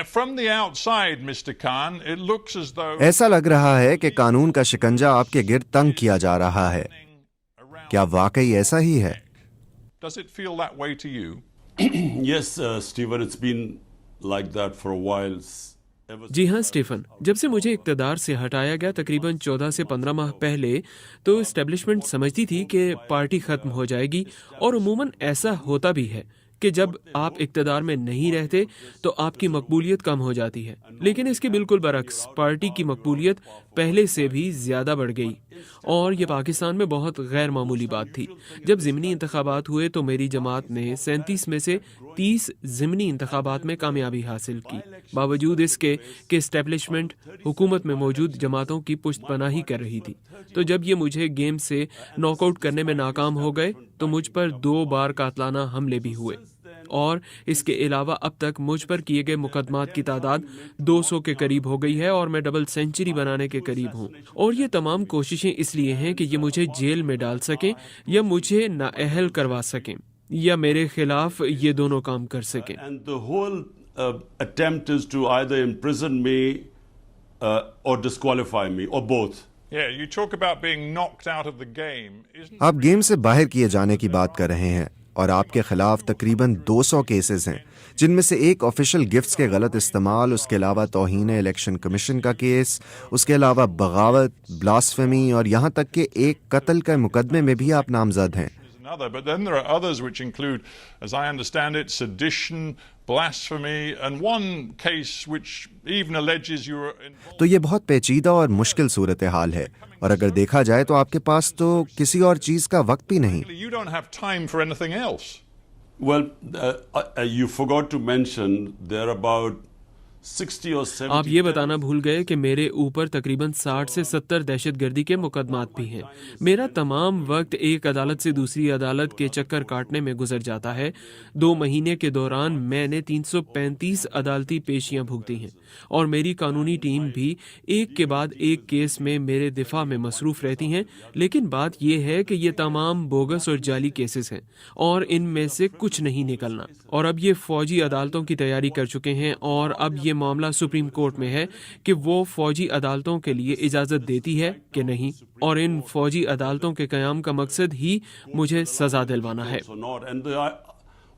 From the outside, Mr. Khan, it looks as though ایسا لگ رہا ہے کہ قانون کا شکنجا آپ کے گرد تنگ کیا جا رہا ہے. کیا واقعی ایسا ہی ہے؟ Does it feel that way to you? Yes, Stephen, it's been like that for a while. جی ہاں اسٹیفن، جب سے مجھے اقتدار سے ہٹایا گیا تقریباً 14 سے 15 ماہ پہلے تو اسٹیبلشمنٹ سمجھتی تھی کہ پارٹی ختم ہو جائے گی، اور عموماً ایسا ہوتا بھی ہے کہ جب آپ اقتدار میں نہیں رہتے تو آپ کی مقبولیت کم ہو جاتی ہے. لیکن اس کے بالکل برعکس، پارٹی کی مقبولیت پہلے سے بھی زیادہ بڑھ گئی، اور یہ پاکستان میں بہت غیر معمولی بات تھی. جب ضمنی انتخابات ہوئے تو میری جماعت نے 37 میں سے 30 ضمنی انتخابات میں کامیابی حاصل کی، باوجود اس کے کہ اسٹیبلشمنٹ حکومت میں موجود جماعتوں کی پشت پناہی کر رہی تھی. تو جب یہ مجھے گیم سے ناک آؤٹ کرنے میں ناکام ہو گئے تو مجھ پر 2 بار قاتلانہ حملے بھی ہوئے، اور اس کے علاوہ اب تک مجھ پر کیے گئے مقدمات کی تعداد 200 کے قریب ہو گئی ہے، اور میں ڈبل سینچری بنانے کے قریب ہوں. اور یہ تمام کوششیں اس لیے ہیں کہ یہ مجھے جیل میں ڈال سکیں یا مجھے نااہل کروا سکیں یا میرے خلاف یہ دونوں کام کر سکیں. And the whole attempt is to either imprison me or disqualify me, or both. Yeah, you talk about being knocked out of the game. آپ گیم سے باہر کیے جانے کی بات کر رہے ہیں، اور آپ کے خلاف تقریباً 200 کیسز ہیں، جن میں سے ایک آفیشل گفٹس کے غلط استعمال، اس کے علاوہ توہین الیکشن کمیشن کا کیس، اس کے علاوہ بغاوت، بلاسفیمی، اور یہاں تک کہ ایک قتل کے مقدمے میں بھی آپ نامزد ہیں. But then there are others which include, as I understand it, sedition, blasphemy, and one case which even alleges you were involved. تو یہ بہت پیچیدہ اور مشکل صورتحال ہے، اور اگر دیکھا جائے تو آپ کے پاس تو کسی اور چیز کا وقت بھی نہیں. You don't have time for anything else. Well, you forgot to mention there are about 60 or 70. آپ یہ بتانا بھول گئے کہ میرے اوپر تقریباً 60 سے 70 دہشت گردی کے مقدمات بھی ہیں. میرا تمام وقت ایک عدالت سے دوسری عدالت کے چکر کاٹنے میں گزر جاتا ہے. 2 مہینے کے دوران میں نے 335 عدالتی پیشیاں بھگتی ہیں، اور میری قانونی ٹیم بھی ایک کے بعد ایک کیس میں میرے دفاع میں مصروف رہتی ہیں. لیکن بات یہ ہے کہ یہ تمام بوگس اور جعلی کیسز ہیں، اور ان میں سے کچھ نہیں نکلنا. اور اب یہ فوجی عدالتوں کی تیاری کر چکے ہیں، اور اب یہ معاملہ سپریم کورٹ میں ہے کہ وہ فوجی عدالتوں کے لیے اجازت دیتی ہے کہ نہیں، اور ان فوجی عدالتوں کے قیام کا مقصد ہی مجھے سزا دلوانا ہے. And the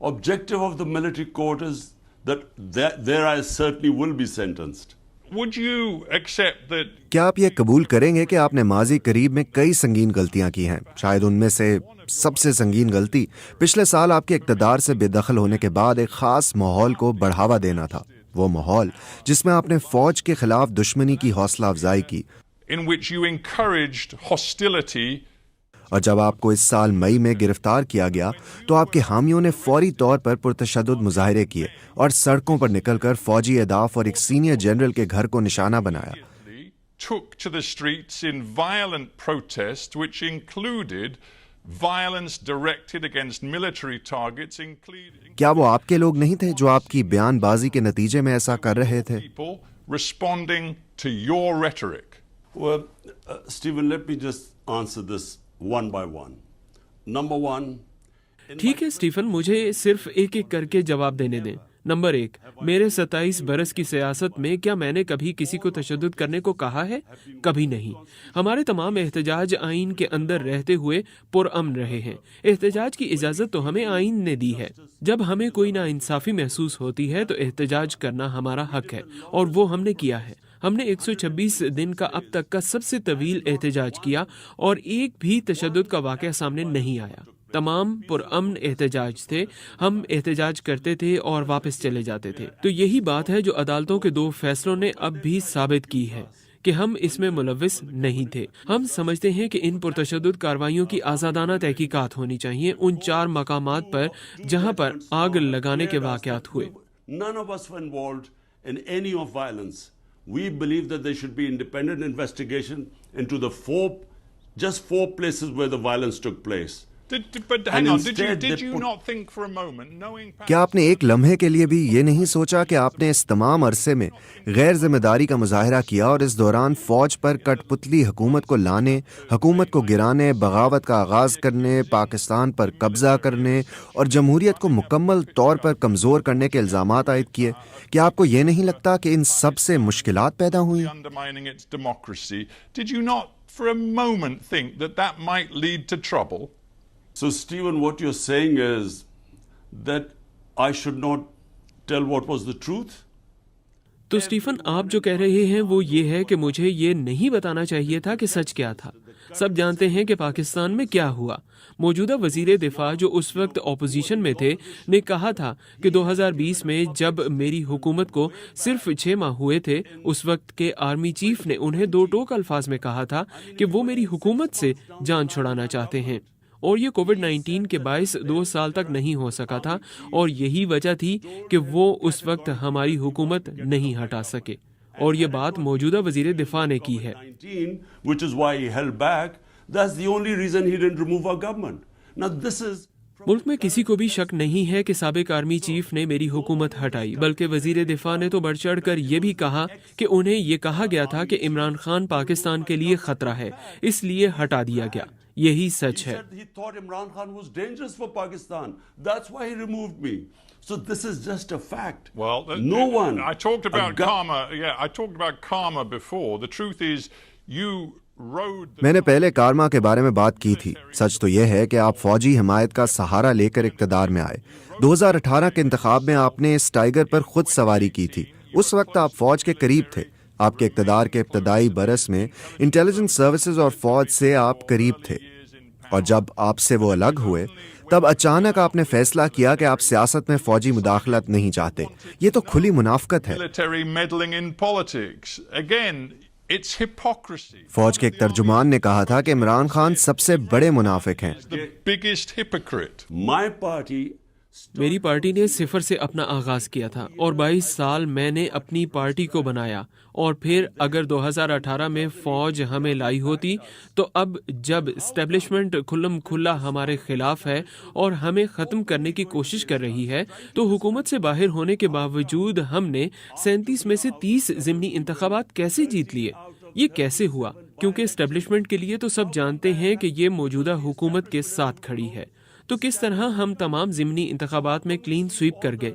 objective of the military court is that there I certainly will be sentenced. Would you accept that? کیا آپ یہ قبول کریں گے کہ آپ نے ماضی قریب میں کئی سنگین غلطیاں کی ہیں؟ شاید ان میں سے سب سے سنگین غلطی پچھلے سال آپ کے اقتدار سے بے دخل ہونے کے بعد ایک خاص ماحول کو بڑھاوا دینا تھا. وہ ماحول جس میں آپ نے فوج کے خلاف دشمنی کی حوصلہ افزائی کی، In which you encouraged hostility. اور جب آپ کو اس سال مئی میں گرفتار کیا گیا تو آپ کے حامیوں نے فوری طور پر پرتشدد مظاہرے کیے اور سڑکوں پر نکل کر فوجی اہداف اور ایک سینئر جنرل کے گھر کو نشانہ بنایا. Took to the streets in violent protest, which included violence directed against military targets, including کیا وہ آپ کے لوگ نہیں تھے جو آپ کی بیان بازی کے نتیجے میں ایسا کر رہے تھے؟ people responding to your rhetoric. Well, Stephen, let me just answer this one by one. Number one. ٹھیک ہے اسٹیفن، مجھے صرف ایک ایک کر کے جواب دینے دیں. نمبر 1، میرے 27 برس کی سیاست میں کیا میں نے کبھی کسی کو تشدد کرنے کو کہا ہے؟ کبھی نہیں. ہمارے تمام احتجاج آئین کے اندر رہتے ہوئے پرامن رہے ہیں. احتجاج کی اجازت تو ہمیں آئین نے دی ہے. جب ہمیں کوئی ناانصافی محسوس ہوتی ہے تو احتجاج کرنا ہمارا حق ہے، اور وہ ہم نے کیا ہے. ہم نے 126 دن کا اب تک کا سب سے طویل احتجاج کیا، اور ایک بھی تشدد کا واقعہ سامنے نہیں آیا. تمام پرامن احتجاج تھے. ہم احتجاج کرتے تھے اور واپس چلے جاتے تھے. تو یہی بات ہے جو عدالتوں کے 2 فیصلوں نے اب بھی ثابت کی ہے کہ ہم اس میں ملوث نہیں تھے. ہم سمجھتے ہیں کہ ان پرتشدد کارروائیوں کی آزادانہ تحقیقات ہونی چاہیے ان 4 مقامات پر جہاں پر آگ لگانے کے واقعات ہوئے. None of us were involved in any of violence. We believe that there should be independent investigation into the just four places where the violence took place. But hang And on, instead did they you put- not think for a moment, knowing क्या आपने एक लम्हे के लिए भी ये नहीं सोचा कि आपने इस तमाम अरसे में गैर जिम्मेदारी का मुजाहरा किया और इस दौरान फौज पर कठपुतली हुकूमत को लाने, हुकूमत को गिराने, बगावत का आगाज करने, पाकिस्तान पर कब्जा करने और जमहूरियत को मुकम्मल तौर पर कमज़ोर करने के इल्ज़ामात आयद किए? क्या आपको ये नहीं लगता कि इन सब से मुश्किलात पैदा हुई? undermining its democracy, did you not for a moment think that that might lead to trouble? So, Stephen, what you're saying is that I should not tell what was the truth? तो Stephen, आप जो कह रहे हैं वो ये है कि मुझे ये नहीं बताना चाहिए था कि सच क्या था। सब जानते हैं कि पाकिस्तान में क्या हुआ। मौजूदा वजीर दिफा जो उस वक्त ऑपोजिशन में थे ने कहा था कि 2020 में जब मेरी हुकूमत को सिर्फ 6 माह हुए थे, उस वक्त के आर्मी चीफ ने उन्हें दो टोक अल्फाज में कहा था कि वो मेरी हुकूमत से जान छुड़ाना चाहते हैं, और ये कोविड-19 के बायस 2 साल तक नहीं हो सका था, और यही वजह थी कि वो उस वक्त हमारी हुकूमत नहीं हटा सके। और ये बात मौजूदा वजीर दिफा ने की है। 19, which is why he held back. That's the only reason he didn't remove our government. Now, this is मुल्क में किसी को भी शक नहीं है कि साबिक आर्मी चीफ ने मेरी हुकूमत हटाई, बल्कि वजीर दिफा ने तो बढ़ चढ़ कर ये भी कहा कि उन्हें ये कहा गया था कि इमरान खान पाकिस्तान के लिए खतरा है, इसलिए हटा दिया गया। यही सच है। he thought Imran Khan was dangerous for Pakistan. That's why he removed me. So this is just a fact. Well, no one. I talked about a gu- karma. Yeah, I talked about karma before. The truth is, you rode. मैंने पहले कारमा के बारे में बात की थी। सच तो यह है कि आप फौजी हिमायत का सहारा लेकर इक़्तिदार में आए। 2018 के इंतखाब में आपने इस टाइगर पर खुद सवारी की थी। उस वक्त आप फौज के करीब थे। आपके इक़्तिदार के इब्तदाई बरस में इंटेलिजेंस सर्विसेज और फौज से आप करीब थे, और जब आपसे वो अलग हुए तब अचानक आपने फैसला किया कि आप सियासत में फौजी मुदाखलत नहीं चाहते। ये तो खुली मुनाफकत है। Military meddling in politics. Again, it's hypocrisy. फौज के एक तर्जुमान ने कहा था कि इमरान खान सबसे बड़े मुनाफिक हैं। The biggest hypocrite. My party. मेरी पार्टी ने सिफर से अपना आगाज किया था, और 22 साल मैंने अपनी पार्टी को बनाया, और फिर अगर 2018 में फौज हमें लाई होती तो अब जब एस्टेब्लिशमेंट खुल्लम खुल्ला हमारे खिलाफ है और हमें ख़त्म करने की कोशिश कर रही है, तो हुकूमत से बाहर होने के बावजूद हमने 37 में से 30 ज़िमनी इंतखाबात कैसे जीत लिए? ये कैसे हुआ? क्योंकि एस्टेब्लिशमेंट के लिए तो सब जानते हैं कि ये मौजूदा हुकूमत के साथ खड़ी है। तो किस तरह हम तमाम ज़िमनी इंतखाबात में क्लीन स्वीप कर गए?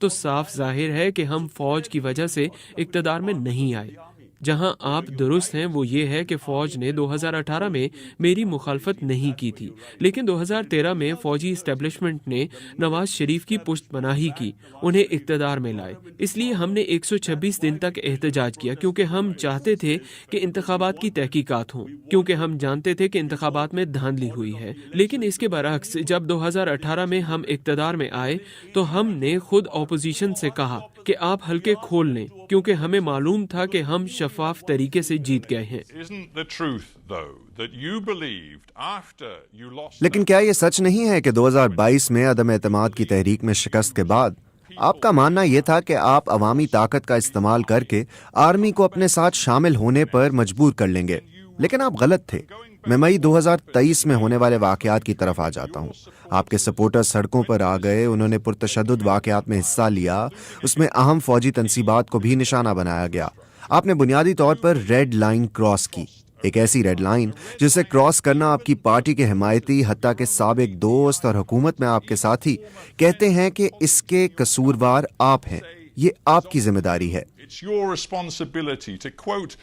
तो साफ जाहिर है कि हम फौज की वजह से इक़्तिदार में नहीं आए। जहां आप दुरुस्त हैं वो ये है कि फौज ने 2018 में मेरी मुखालफत नहीं की थी, लेकिन 2013 में फौजी इस्टेब्लिशमेंट ने नवाज शरीफ की पुष्ट पनाही की, उन्हें इक़्तिदार में लाए। इसलिए हमने 126 दिन तक एहतजाज किया, क्योंकि हम चाहते थे कि इंतखाबात की तहकीकात हों, क्योंकि हम जानते थे कि इंतखाबात में धांधली हुई है। लेकिन इसके बरअक्स जब 2018 में हम इक़्तिदार में आए तो हमने खुद ऑपोजिशन से कहा कि आप हल्के खोल लें, क्योंकि हमें मालूम था कि हम शफाफ तरीके से जीत गए हैं। Isn't the truth, though, that you believed after you lost? लेकिन क्या ये सच नहीं है कि 2022 में अदम एतमाद की तहरीक में शिकस्त के बाद आपका मानना यह था कि आप अवामी ताकत का इस्तेमाल करके आर्मी को अपने साथ शामिल होने पर मजबूर कर लेंगे? लेकिन आप गलत थे। मैं मई 2023 में होने वाले वाकयात की तरफ आ जाता हूँ। आपके सपोर्टर्स सड़कों पर आ गए, उन्होंने पुरतशद्दुद वाकयात में हिस्सा लिया, उसमें अहम फौजी तनसीबात को भी निशाना बनाया गया। आपने बुनियादी तौर पर रेड लाइन क्रॉस की, एक ऐसी रेड लाइन जिसे क्रॉस करना आपकी पार्टी के हिमायती, हत्ता के साबिक दोस्त और हुकूमत में आपके साथी कहते हैं कि इसके कसूरवार आप हैं। ये आपकी जिम्मेदारी है। It's your responsibility to quote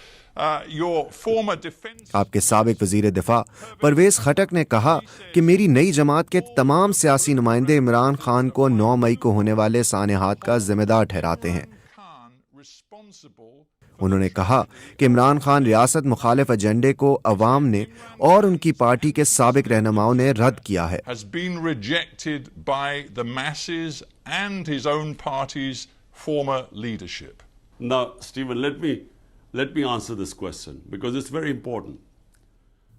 your former defense. आपके साबिक वजीर दिफा परवेज खटक ने कहा कि मेरी नई जमात के तमाम सियासी नुमाइंदे इमरान खान को 9 मई को होने वाले सानेहात का जिम्मेदार ठहराते हैं। Khan responsible. उन्होंने कहा कि इमरान खान रियासत मुखालिफ एजेंडे को अवाम ने और उनकी पार्टी के साबिक रहनुमाओं ने रद्द किया है। Has been rejected by the masses and his own party's former leadership. Now, Stephen, let me answer this question because it's very important.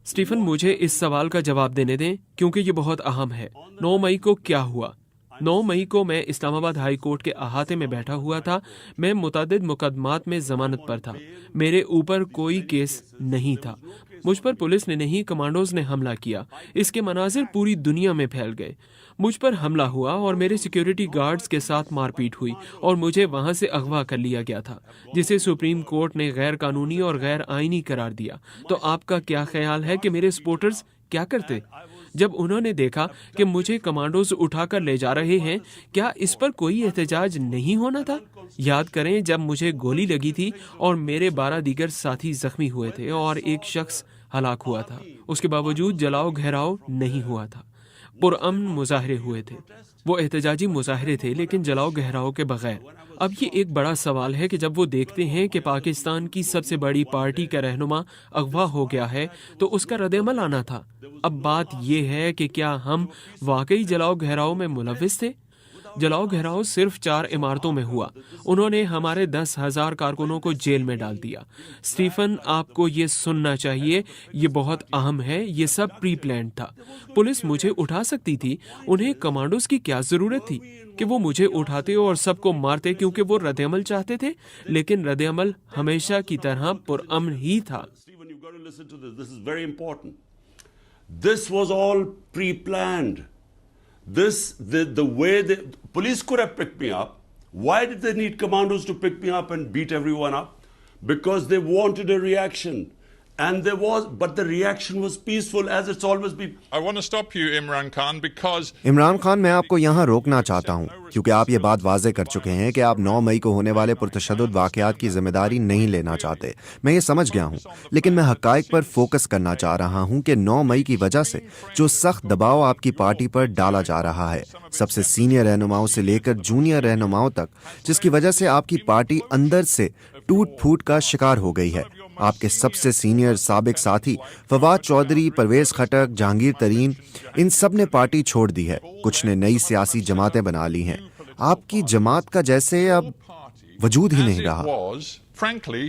Stephen, मुझे इस सवाल का जवाब देने दें, क्योंकि ये बहुत अहम है। 9 मई को क्या हुआ? 9 मई को मैं इस्लामाबाद हाई कोर्ट के अहाते में बैठा हुआ था। मैं मुतअद्दिद मुकदमात में जमानत पर था। मेरे ऊपर कोई केस नहीं था। मुझ पर पुलिस ने नहीं, कमांडोज ने हमला किया। इसके मनाजिर पूरी दुनिया में फैल गए। मुझ पर हमला हुआ और मेरे सिक्योरिटी गार्ड्स के साथ मारपीट हुई और मुझे वहां से अगवा कर लिया गया था, जिसे सुप्रीम कोर्ट ने गैर कानूनी और गैर आईनी करार दिया। तो आपका क्या ख्याल है कि मेरे सपोर्टर्स क्या करते? जब उन्होंने देखा कि मुझे कमांडोज उठाकर ले जा रहे हैं, क्या इस पर कोई एहतजाज नहीं होना था? याद करें, जब मुझे गोली लगी थी और मेरे 12 दीगर साथी जख्मी हुए थे और एक शख्स हलाक हुआ था, उसके बावजूद जलाओ घेराव नहीं हुआ था। पुरअमन मुजाहरे हुए थे। वो एहतजाजी मुजाहरे थे, लेकिन जलाओ गहराव के बगैर। अब ये एक बड़ा सवाल है कि जब वो देखते हैं कि पाकिस्तान की सबसे बड़ी पार्टी का रहनुमा अगवा हो गया है, तो उसका रद्द-ए-अमल आना था। अब बात ये है कि क्या हम वाकई जलाओ गहराव में मुलव्विस थे? जलाओ घेराव सिर्फ 4 इमारतों में हुआ। उन्होंने हमारे 10,000 कारकुनों को जेल में डाल दिया। स्टीफन, आपको ये सुनना चाहिए, ये बहुत अहम है। ये सब प्री प्लान्ड था। पुलिस मुझे उठा सकती थी। उन्हें कमांडोज की क्या जरूरत थी कि वो मुझे उठाते और सबको मारते क्योंकि वो रद्द-ए-अमल चाहते थे? लेकिन रद्द-ए-अमल हमेशा की तरह पुरअमन ही था। Stephen, you've got to listen to this. This is very important. This was all pre-planned. The way the police could have picked me up. Why did they need commandos to pick me up and beat everyone up? Because they wanted a reaction. And but the reaction was peaceful, as it's always been. I want to stop you, Imran Khan, because Imran Khan, मैं आपको यहाँ रोकना चाहता हूँ क्योंकि आप ये बात वाजे कर चुके हैं कि आप 9 मई को होने वाले पुरतशद्दुद वाक़यात की जिम्मेदारी नहीं लेना चाहते। मैं ये समझ गया हूँ, लेकिन मैं हक़ाइक़ पर फोकस करना चाह रहा हूँ कि 9 मई की वजह से जो सख्त दबाव आपकी पार्टी पर डाला जा रहा है, सबसे सीनियर रहनुमाओं से लेकर जूनियर रहनुमाओं तक, जिसकी वजह से आपकी पार्टी अंदर से टूट फूट का शिकार हो गई है। आपके सबसे सीनियर साबिक साथी फवाद चौधरी, परवेज खटक, जहांगीर तरीन, इन सब ने पार्टी छोड़ दी है। कुछ ने नई सियासी जमातें बना ली हैं। आपकी जमात का जैसे अब वजूद ही as नहीं it रहा। was, frankly,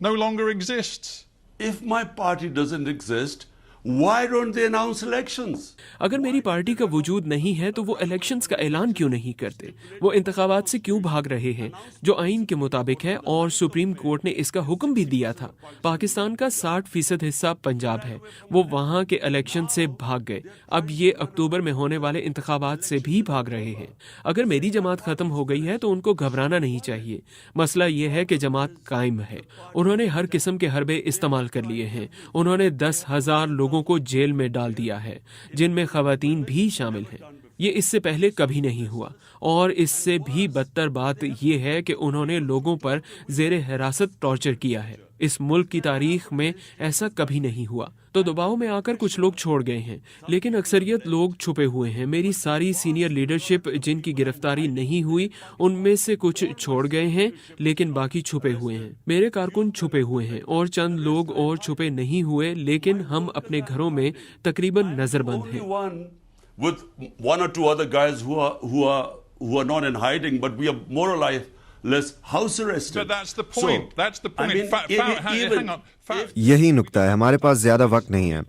no longer exists. If my party doesn't exist, why don't they announce elections? अगर मेरी पार्टी का वजूद नहीं है तो वो इलेक्शंस का ऐलान क्यों नहीं करते? वो इंतखाबात से क्यों भाग रहे हैं, जो आइन के मुताबिक है और सुप्रीम कोर्ट ने इसका हुक्म भी दिया था? पाकिस्तान का 60% हिस्सा पंजाब है। वो वहाँ के इलेक्शन से भाग गए। अब ये अक्टूबर में होने वाले इंतखाबात से भी भाग रहे हैं। अगर मेरी जमात खत्म हो गई है तो उनको घबराना नहीं चाहिए। मसला ये है कि जमात कायम है। उन्होंने हर किस्म के हरबे इस्तेमाल कर लिए हैं। उन्होंने 10,000 लोगों को जेल में डाल दिया है, जिनमें खवातीन भी शामिल हैं। ये इससे पहले कभी नहीं हुआ। और इससे भी बदतर बात यह है कि उन्होंने लोगों पर ज़ेरे हिरासत टॉर्चर किया है। इस मुल्क की तारीख में ऐसा कभी नहीं हुआ। तो दबाव में आकर कुछ लोग छोड़ गए हैं, लेकिन अक्सरियत लोग छुपे हुए हैं। मेरी सारी सीनियर लीडरशिप जिनकी गिरफ्तारी नहीं हुई, उनमें से कुछ छोड़ गए हैं, लेकिन बाकी छुपे हुए हैं। मेरे कारकुन छुपे हुए हैं और चंद लोग और छुपे नहीं हुए, लेकिन हम अपने घरों में तकरीबन नजरबंद Only हैं। one with 1 or 2 other guys who are not in hiding, but we are more or less house arrested. But that's the point. That's the point. I mean, Hang on. यही नुक्ता है। हमारे पास ज्यादा वक्त नहीं है।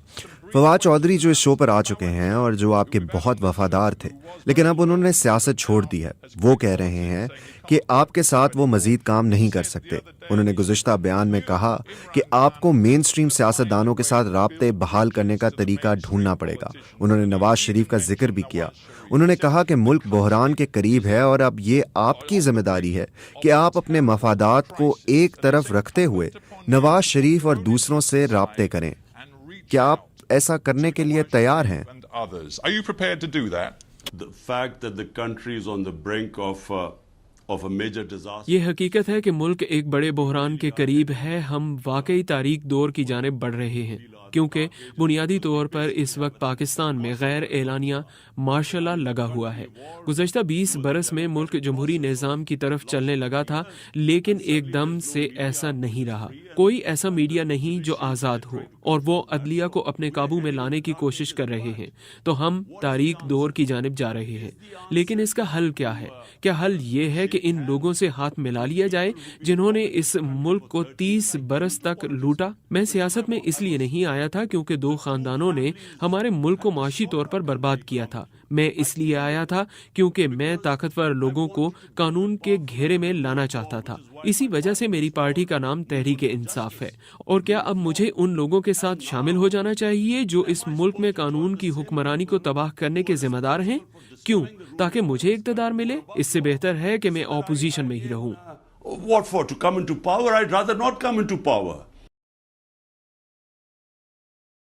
फवाद चौधरी जो इस शो पर आ चुके हैं और जो आपके बहुत वफादार थे, लेकिन अब उन्होंने सियासत छोड़ दी है, वो कह रहे हैं कि आपके साथ वो मजीद काम नहीं कर सकते। उन्होंने गुज़िश्ता बयान में कहा कि आपको मेन स्ट्रीम सियासतदानों के साथ राब्ते बहाल करने का तरीका ढूंढना पड़ेगा। उन्होंने नवाज शरीफ का जिक्र भी किया। उन्होंने कहा कि मुल्क बहरान के करीब है और अब ये आपकी जिम्मेदारी है कि आप अपने मफादात को एक तरफ रखते हुए नवाज शरीफ और दूसरों से राब्ते करें। क्या आप ऐसा करने के लिए तैयार हैं? And others. Are you prepared to do that? The fact that the country is on the brink of a major disaster. ये हकीकत है कि मुल्क एक बड़े बहरान के करीब है। हम वाकई तारीख दौर की जानिब बढ़ रहे हैं, क्योंकि बुनियादी तौर पर इस वक्त पाकिस्तान में गैर एलानिया मार्शल लॉ लगा हुआ है। गुज़श्ता 20 बरस में मुल्क जमहूरी निज़ाम की तरफ चलने लगा था, लेकिन एकदम से ऐसा नहीं रहा। कोई ऐसा मीडिया नहीं जो आज़ाद हो, और वो अदलिया को अपने काबू में लाने की कोशिश कर रहे हैं। तो हम तारीख दौर की जानिब जा रहे हैं। लेकिन इसका हल क्या है? क्या हल ये है कि کہ ان لوگوں سے ہاتھ ملا لیا جائے جنہوں نے اس ملک کو 30 برس تک لوٹا؟ میں سیاست میں اس لیے نہیں آیا تھا کیونکہ 2 خاندانوں نے ہمارے ملک کو معاشی طور پر برباد کیا تھا. میں اس لیے آیا تھا کیونکہ میں طاقتور لوگوں کو قانون کے گھیرے میں لانا چاہتا تھا. اسی وجہ سے میری پارٹی کا نام تحریک انصاف ہے. اور کیا اب مجھے ان لوگوں کے ساتھ شامل ہو جانا چاہیے جو اس ملک میں قانون کی حکمرانی کو تباہ کرنے کے ذمہ دار ہیں؟ کیوں؟ تاکہ مجھے اقتدار ملے؟ اس سے بہتر ہے کہ میں اپوزیشن میں ہی رہوں. What for? To come into power? I'd rather not come into power.